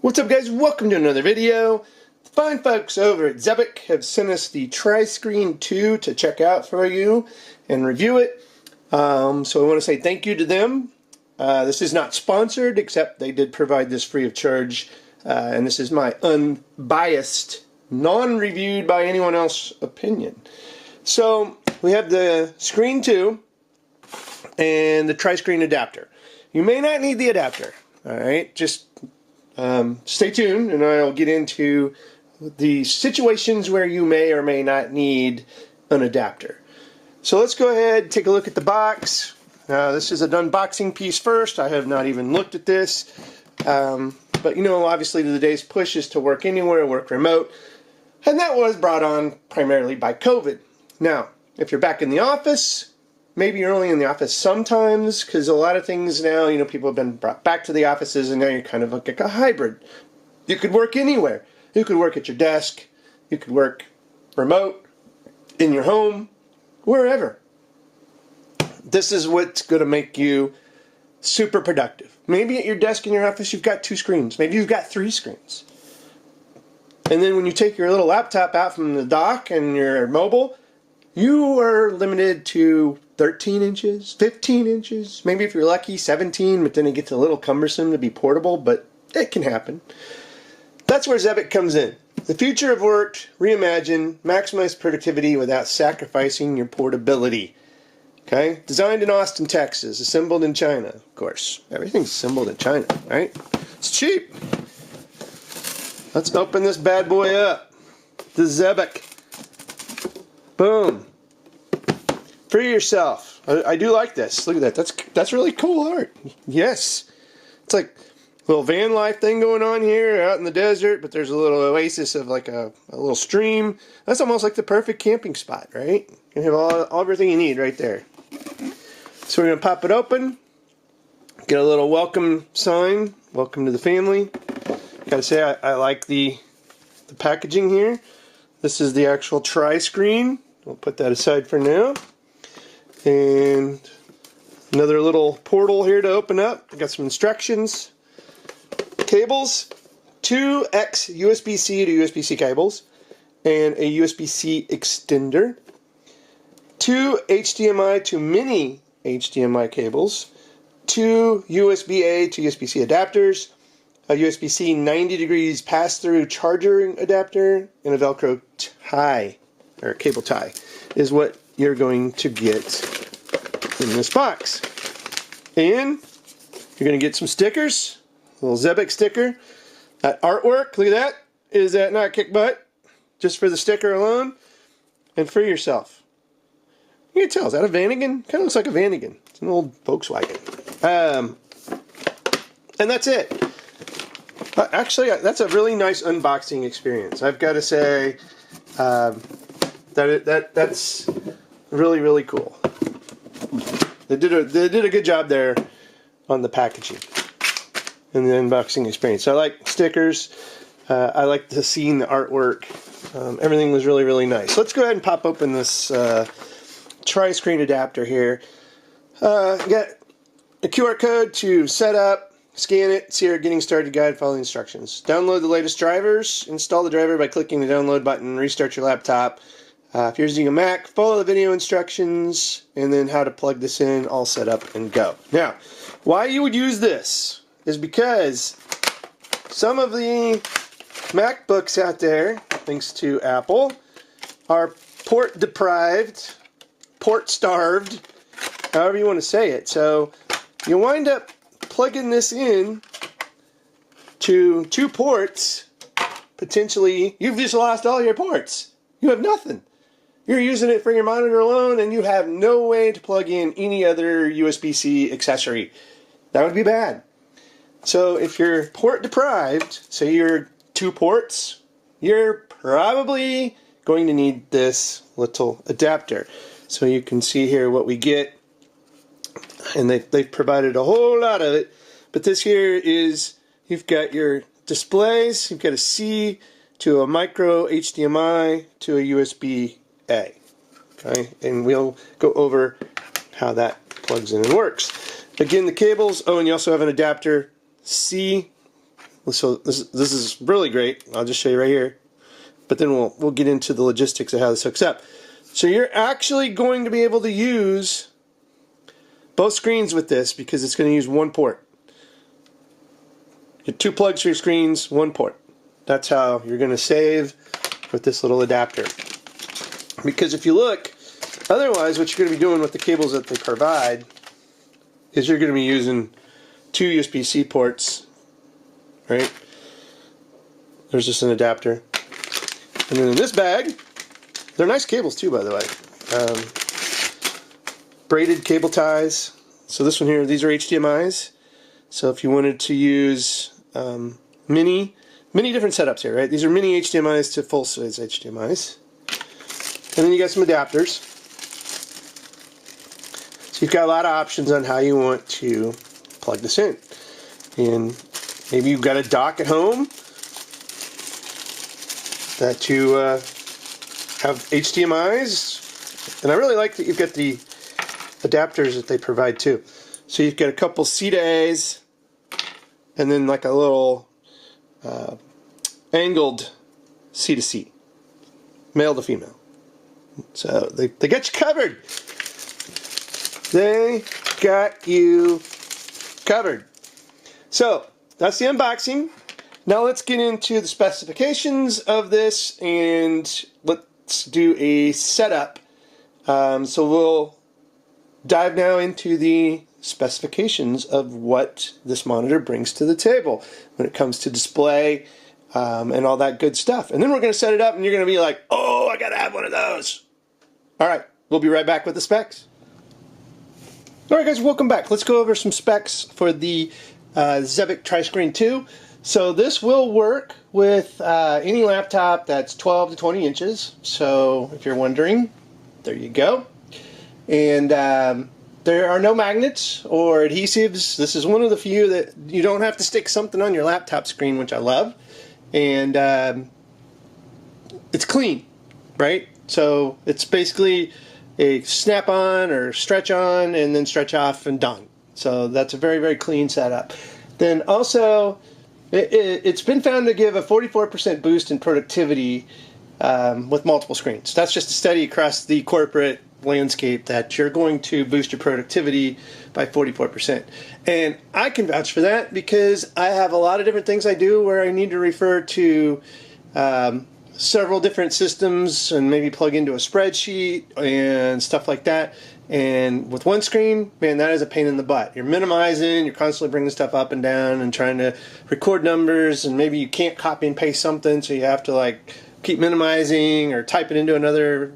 What's up, guys? Welcome to another video. The fine folks over at Xebec have sent us the TriScreen 2 to check out for you and review it. So I want to say thank you to them. This is not sponsored, except they did provide this free of charge. And this is my unbiased, non-reviewed by anyone else opinion. So we have the Screen 2 and the TriScreen adapter. You may not need the adapter. Alright, just stay tuned and I'll get into the situations where you may or may not need an adapter. So let's go ahead and take a look at the box. This is an unboxing piece first. I have not even looked at this. But you know, obviously today's push is to work anywhere, work remote. And that was brought on primarily by COVID. Now, if you're back in the office, maybe you're only in the office sometimes, because a lot of things now, you know, people have been brought back to the offices and now you're kind of like a hybrid. You could work anywhere. You could work at your desk. You could work remote, in your home, wherever. This is what's going to make you super productive. Maybe at your desk in your office you've got 2 screens. Maybe you've got 3 screens. And then when you take your little laptop out from the dock and your mobile, you are limited to 13 inches, 15 inches, maybe if you're lucky 17, but then it gets a little cumbersome to be portable, but it can happen. That's where Xebec comes in. The future of work, reimagine, maximize productivity without sacrificing your portability. Okay? Designed in Austin, Texas, assembled in China, of course. Everything's assembled in China, right? It's cheap. Let's open this bad boy up. The Xebec. Boom. Free yourself. I do like this. Look at that. That's really cool art. Yes. It's like a little van life thing going on here out in the desert, but there's a little oasis of like a little stream. That's almost like the perfect camping spot, right? You have everything you need right there. So we're going to pop it open. Get a little welcome sign. Welcome to the family. Gotta say, I like the packaging here. This is the actual TriScreen. We'll put that aside for now. And another little portal here to open up. Got some instructions. Cables. 2 X USB-C to USB-C cables. And a USB-C extender. 2 HDMI to mini HDMI cables. 2 USB-A to USB-C adapters. A USB-C 90 degrees pass-through charging adapter, and a Velcro tie, or cable tie, is what you're going to get in this box. And you're going to get some stickers, a little Xebec sticker. That artwork, look at that. Is that not kick butt? Just for the sticker alone. And free yourself. You can tell, is that a Vanagon? Kind of looks like a Vanagon. It's an old Volkswagen. And that's it. Actually, that's a really nice unboxing experience. I've got to say that's really, really cool. They did a good job there on the packaging and the unboxing experience. I like stickers. I like the scene, the artwork. Everything was really, really nice. Let's go ahead and pop open this TriScreen adapter here. You got a QR code to set up. Scan it, see our getting started guide, follow the instructions. Download the latest drivers, install the driver by clicking the download button, restart your laptop. If you're using a Mac, follow the video instructions, and then how to plug this in, all set up and go. Now, why you would use this is because some of the MacBooks out there, thanks to Apple, are port deprived, port starved, however you want to say it. So you wind up plugging this in to 2 ports, potentially, you've just lost all your ports. You have nothing. You're using it for your monitor alone, and you have no way to plug in any other USB-C accessory. That would be bad. So if you're port deprived, say you're 2 ports, you're probably going to need this little adapter. So you can see here what we get. And they've provided a whole lot of it. But this here is, you've got your displays, you've got a C to a micro HDMI to a USB-A. Okay, and we'll go over how that plugs in and works. Again, the cables. Oh, and you also have an adapter C. So this is really great. I'll just show you right here. But then we'll get into the logistics of how this hooks up. So you're actually going to be able to use both screens with this because it's going to use one port. Get 2 plugs for your screens, 1 port. That's how you're going to save with this little adapter. Because if you look, otherwise what you're going to be doing with the cables that they provide is you're going to be using 2 USB-C ports, right? There's just an adapter. And then in this bag, they're nice cables too, by the way. Braided cable ties. So this one here, these are HDMIs. So if you wanted to use many different setups here, right? These are mini HDMIs to full-size HDMIs. And then you got some adapters. So you've got a lot of options on how you want to plug this in. And maybe you've got a dock at home that you have HDMIs. And I really like that you've got the adapters that they provide too. So you've got a couple C to A's and then like a little angled C to C, male to female. So they got you covered. They got you covered. So that's the unboxing. Now let's get into the specifications of this and let's do a setup. So we'll dive now into the specifications of what this monitor brings to the table when it comes to display and all that good stuff. And then we're going to set it up and you're going to be like, oh, I got to have one of those. All right, we'll be right back with the specs. All right, guys, welcome back. Let's go over some specs for the Xebec TriScreen 2. So this will work with any laptop that's 12 to 20 inches. So if you're wondering, there you go. And there are no magnets or adhesives. This is one of the few that you don't have to stick something on your laptop screen, which I love. And it's clean, right? So it's basically a snap-on or stretch-on and then stretch off and done. So that's a very, very clean setup. Then also, it's been found to give a 44% boost in productivity with multiple screens. That's just a study across the corporate landscape that you're going to boost your productivity by 44%. And I can vouch for that because I have a lot of different things I do where I need to refer to several different systems and maybe plug into a spreadsheet and stuff like that. And with one screen, man, that is a pain in the butt. You're minimizing, you're constantly bringing stuff up and down and trying to record numbers, and maybe you can't copy and paste something, so you have to like keep minimizing or type it into another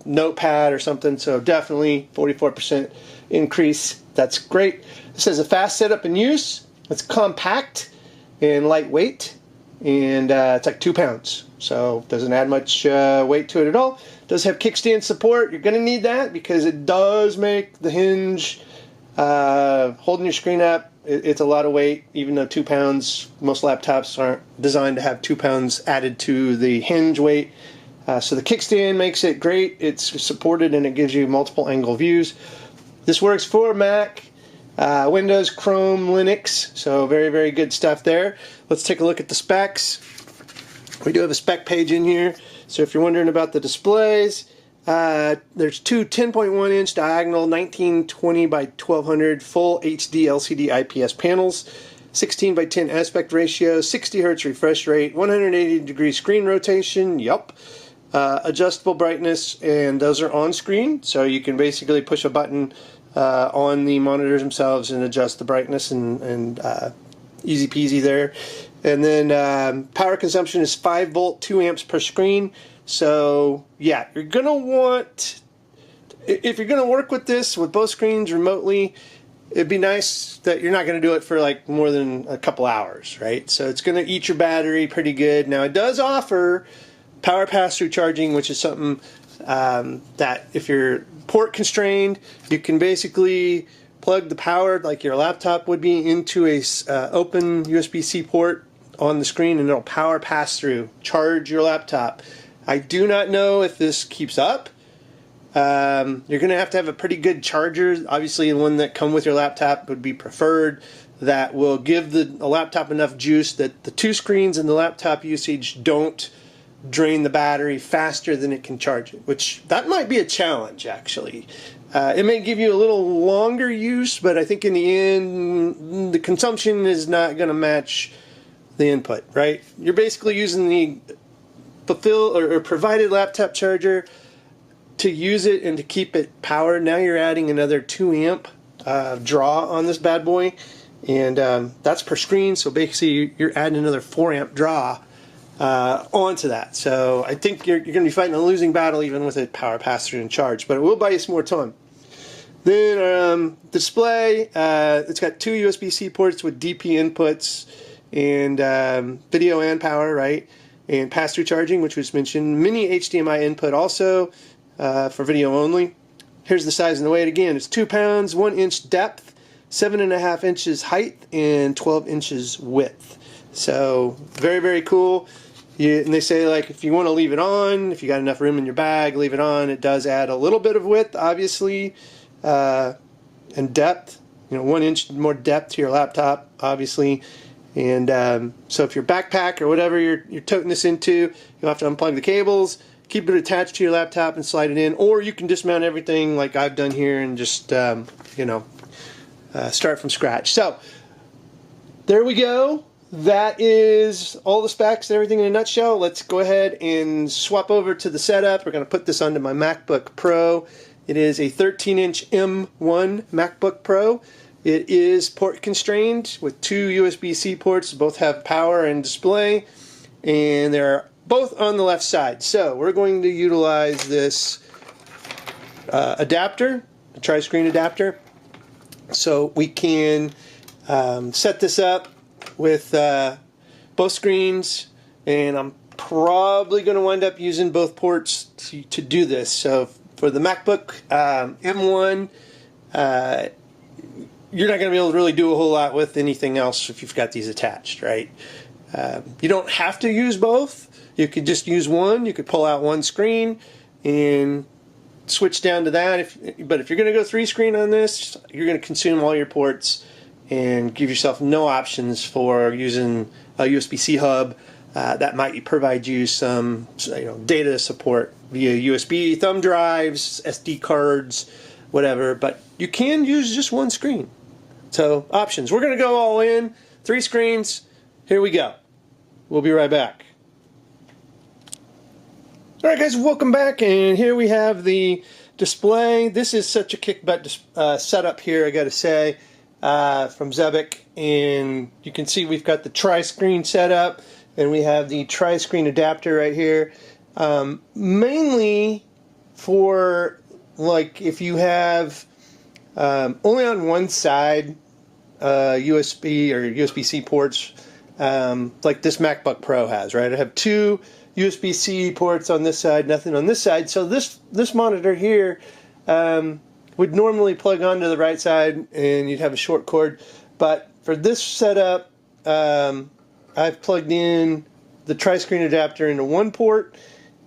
notepad or something. So definitely 44% increase. That's great. This has a fast setup and use. It's compact and lightweight, and it's like 2 pounds. So doesn't add much weight to it at all. Does have kickstand support. You're going to need that because it does make the hinge holding your screen up. It's a lot of weight, even though 2 pounds, most laptops aren't designed to have 2 pounds added to the hinge weight. So the kickstand makes it great. It's supported and it gives you multiple angle views. This works for Mac, Windows, Chrome, Linux. So very, very good stuff there. Let's take a look at the specs. We do have a spec page in here. So if you're wondering about the displays, there's two 10.1 inch diagonal 1920 by 1200 full HD LCD IPS panels, 16 by 10 aspect ratio, 60 Hz refresh rate, 180 degree screen rotation, yup, adjustable brightness, and those are on screen, so you can basically push a button on the monitors themselves and adjust the brightness, and easy peasy there. And then power consumption is 5 volt, 2 amps per screen. So yeah, you're gonna want, if you're gonna work with this with both screens remotely, it'd be nice that you're not gonna do it for like more than a couple hours, right? So it's gonna eat your battery pretty good. Now it does offer power pass-through charging, which is something that if you're port constrained, you can basically plug the power like your laptop would be into a open USB-C port on the screen, and it'll power pass through, charge your laptop. I do not know if this keeps up You're going to have a pretty good charger. Obviously, one that come with your laptop would be preferred. That will give the laptop enough juice that the two screens and the laptop usage don't drain the battery faster than it can charge it, which that might be a challenge, actually. It may give you a little longer use, but I think in the end, the consumption is not going to match the input, right? You're basically using the fulfill or provided laptop charger to use it and to keep it powered. Now you're adding another 2 amp draw on this bad boy, and that's per screen, so basically you're adding another 4 amp draw onto that. So I think you're going to be fighting a losing battle even with a power pass-through and charge, but it will buy you some more time. Then display, it's got 2 USB-C ports with DP inputs and video and power, right? And pass-through charging, which was mentioned. Mini HDMI input also for video only. Here's the size and the weight again. It's 2 pounds, 1 inch depth, 7.5 inches height, and 12 inches width. So very, very cool. And they say, like, if you want to leave it on, if you got enough room in your bag, leave it on. It does add a little bit of width, obviously, and depth. 1 inch more depth to your laptop, obviously. And so if your backpack or whatever you're toting this into, you'll have to unplug the cables, keep it attached to your laptop and slide it in, or you can dismount everything like I've done here and just start from scratch. So there we go. That is all the specs and everything in a nutshell. Let's go ahead and swap over to the setup. We're going to put this onto my MacBook Pro. It is a 13-inch M1 MacBook Pro. It is port constrained with 2 USB-C ports. Both have power and display, and they're both on the left side. So we're going to utilize this adapter, the TriScreen adapter, so we can set this up with both screens, and I'm probably going to wind up using both ports to do this. So for the MacBook M1, you're not going to be able to really do a whole lot with anything else if you've got these attached, right? You don't have to use both. You could just use one. You could pull out one screen and switch down to that. But if you're going to go 3-screen on this, you're going to consume all your ports and give yourself no options for using a USB-C hub that might provide you some data support via USB, thumb drives, SD cards, whatever. But you can use just one screen. So options. We're going to go all in. 3 screens. Here we go. We'll be right back. Alright guys, welcome back, and here we have the display. This is such a kick-butt setup here, I gotta say, from Xebec, and you can see we've got the TriScreen set up, and we have the TriScreen adapter right here, mainly for, like, if you have only on one side USB or USB-C ports, like this MacBook Pro has, right? I have 2 USB-C ports on this side, nothing on this side. So this monitor here would normally plug onto the right side and you'd have a short cord. But for this setup, I've plugged in the TriScreen adapter into one port,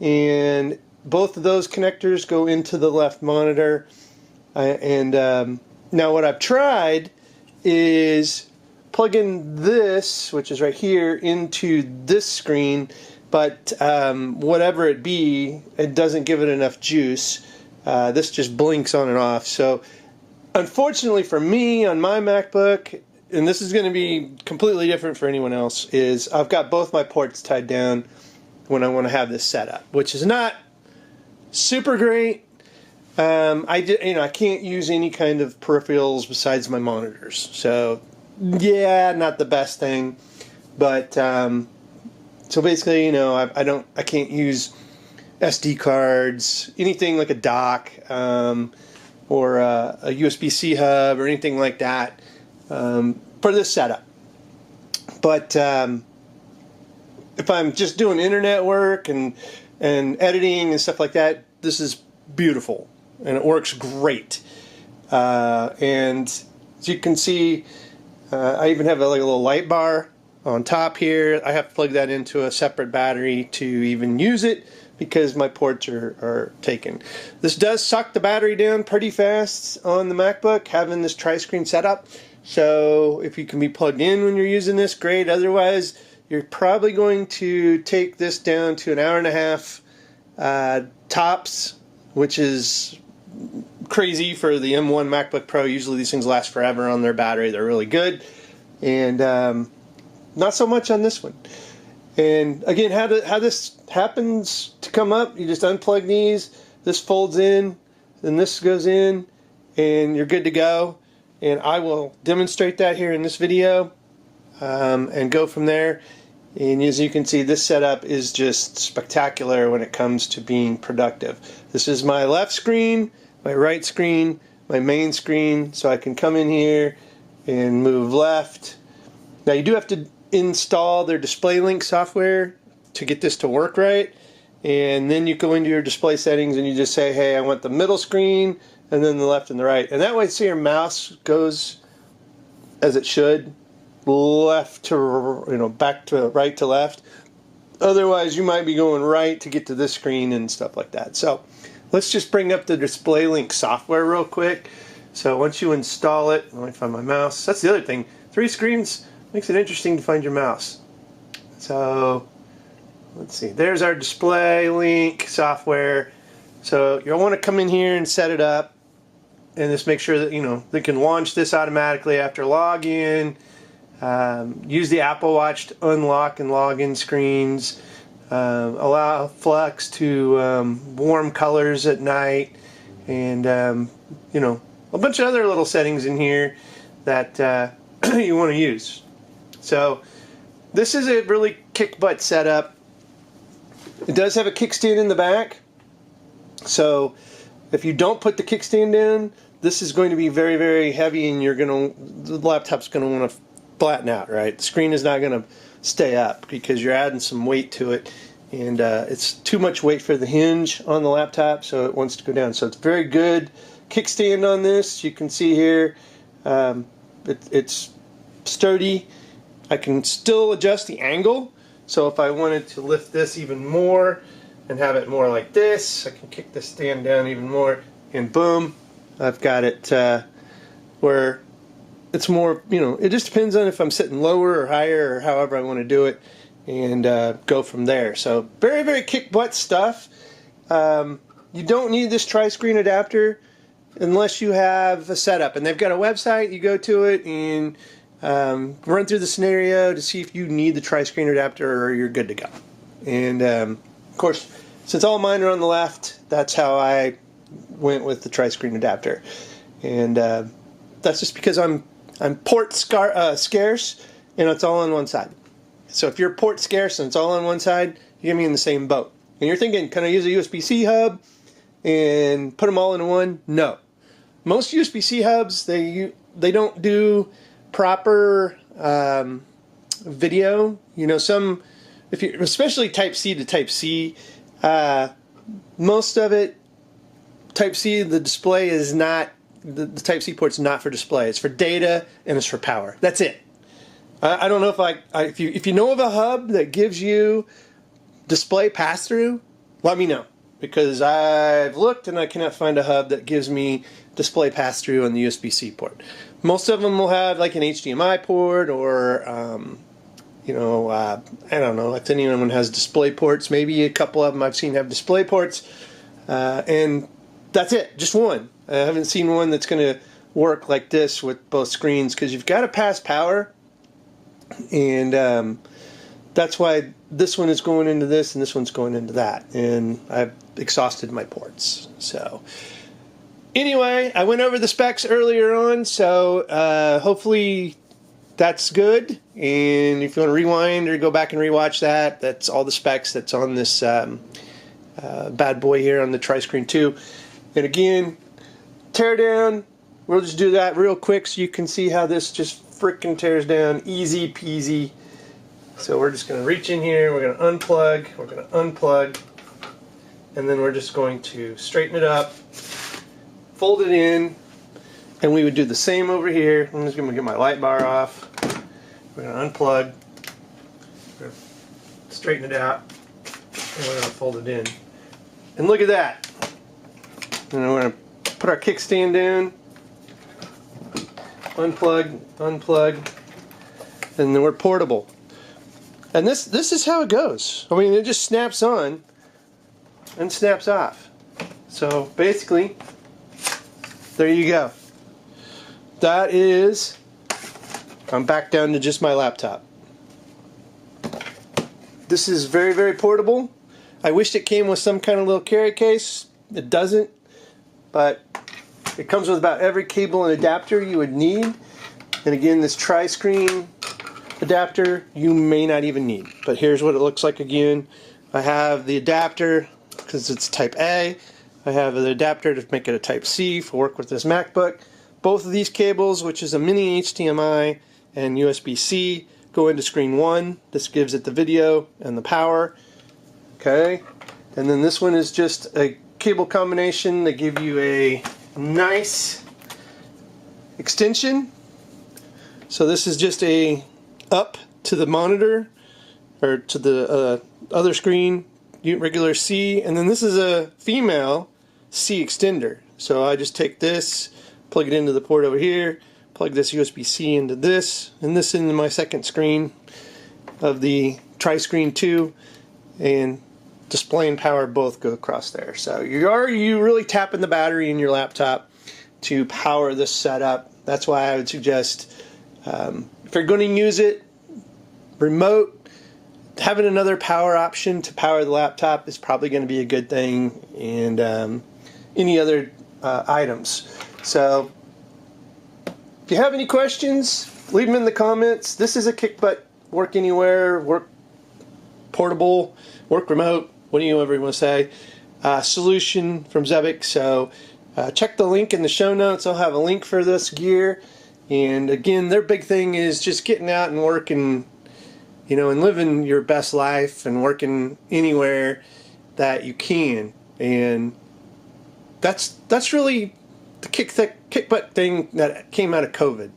and both of those connectors go into the left monitor. Now what I've tried is plugging this, which is right here, into this screen, but whatever it be, it doesn't give it enough juice. This just blinks on and off. So unfortunately for me on my MacBook, and this is going to be completely different for anyone else, is I've got both my ports tied down when I want to have this set up, which is not super great. I can't use any kind of peripherals besides my monitors. So yeah, not the best thing, but so basically, I can't use SD cards, anything like a dock, or a USB-C hub or anything like that for this setup. But if I'm just doing internet work and editing and stuff like that, this is beautiful and it works great. And as you can see, I even have a little light bar on top here. I have to plug that into a separate battery to even use it, because my ports are taken. This does suck the battery down pretty fast on the MacBook, having this TriScreen setup. So if you can be plugged in when you're using this, great. Otherwise, you're probably going to take this down to an hour and a half tops, which is crazy for the M1 MacBook Pro. Usually these things last forever on their battery. They're really good. And not so much on this one. And again, how this happens to come up, you just unplug these, this folds in, then this goes in, and you're good to go. And I will demonstrate that here in this video and go from there. And as you can see, this setup is just spectacular when it comes to being productive. This is my left screen, my right screen, my main screen, so I can come in here and move left. Now you do have to install their Display Link software to get this to work right, and then you go into your display settings and you just say, hey, I want the middle screen and then the left and the right, and that way see your mouse goes as it should, left to back to right to left. Otherwise you might be going right to get to this screen and stuff like that. So let's just bring up the Display Link software real quick. So once you install it, let me find my mouse. That's the other thing, 3 screens makes it interesting to find your mouse. So let's see, there's our Display Link software. So you'll want to come in here and set it up and just make sure that they can launch this automatically after login. Use the Apple Watch to unlock and log in screens. Allow Flex to warm colors at night, and a bunch of other little settings in here that you want to use. So this is a really kick-butt setup. It does have a kickstand in the back. So if you don't put the kickstand in, this is going to be very, very heavy, and the laptop's going to want to flatten out, right? The screen is not going to stay up because you're adding some weight to it, and it's too much weight for the hinge on the laptop, so it wants to go down. So it's very good kickstand on this. You can see here it's sturdy. I can still adjust the angle, so if I wanted to lift this even more and have it more like this, I can kick the stand down even more, and boom, I've got it where it's more, it just depends on if I'm sitting lower or higher or however I want to do it, and go from there. So very, very kick butt stuff. You don't need this TriScreen adapter unless you have a setup, and they've got a website. You go to it and run through the scenario to see if you need the TriScreen adapter or you're good to go. And of course, since all mine are on the left, that's how I went with the TriScreen adapter. And that's just because I'm port scarce, and it's all on one side. So if you're port scarce and it's all on one side, you're going to be in the same boat. And you're thinking, can I use a USB-C hub and put them all into one? No. Most USB-C hubs, they don't do proper video. Some, especially Type-C to Type-C, most of it, Type-C, the display is not, the Type-C port's not for display. It's for data and it's for power. That's it. I don't know if you know of a hub that gives you display pass-through, let me know, because I've looked and I cannot find a hub that gives me display pass-through on the USB-C port. Most of them will have like an HDMI port, or I don't know, if anyone has display ports. Maybe a couple of them I've seen have display ports, and that's it, just one. I haven't seen one that's going to work like this with both screens, because you've got to pass power, and that's why this one is going into this and this one's going into that, and I've exhausted my ports. So anyway, I went over the specs earlier on, so hopefully that's good. And if you want to rewind or go back and rewatch that, that's all the specs that's on this bad boy here on the TriScreen 2. And again, tear down, we'll just do that real quick so you can see how this just freaking tears down, easy peasy. So we're just going to reach in here, we're going to unplug, and then we're just going to straighten it up, fold it in, and we would do the same over here. I'm just going to get my light bar off. We're going to unplug, we're going to straighten it out, and we're going to fold it in. And look at that. And we're going to put our kickstand in, unplug, unplug, and then we're portable. And this is how it goes. I mean, it just snaps on and snaps off. So basically, there you go. That is, I'm back down to just my laptop. This is very, very portable. I wished it came with some kind of little carry case. It doesn't, but it comes with about every cable and adapter you would need. And again, this TriScreen adapter you may not even need. But here's what it looks like again. I have the adapter because it's type A. I have the adapter to make it a type C for work with this MacBook. Both of these cables, which is a mini HDMI and USB-C, go into screen 1. This gives it the video and the power. Okay, and then this one is just a cable combination. They give you a nice extension. So this is just a up to the monitor or to the other screen, regular C, and then this is a female C extender. So I just take this, plug it into the port over here, plug this USB-C into this, and this into my second screen of the TriScreen 2, and display and power both go across there. So you really tapping the battery in your laptop to power this setup. That's why I would suggest if you're going to use it remote, having another power option to power the laptop is probably going to be a good thing, and any other items. So if you have any questions, leave them in the comments. This is a kick butt, work anywhere, work portable, work remote, whatever you want to say, solution from Xebec. So check the link in the show notes. I'll have a link for this gear. And again, their big thing is just getting out and working, you know, and living your best life and working anywhere that you can. And that's really the kick butt thing that came out of COVID.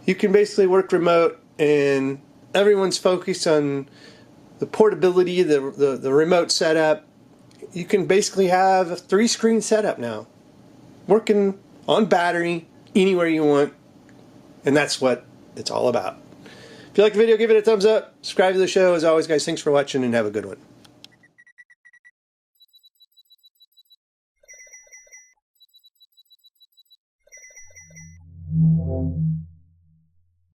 You can basically work remote, and everyone's focused on the portability, the remote setup. You can basically have a 3-screen setup now, working on battery anywhere you want, and that's what it's all about. If you like the video, give it a thumbs up, subscribe to the show. As always, guys, thanks for watching, and have a good one.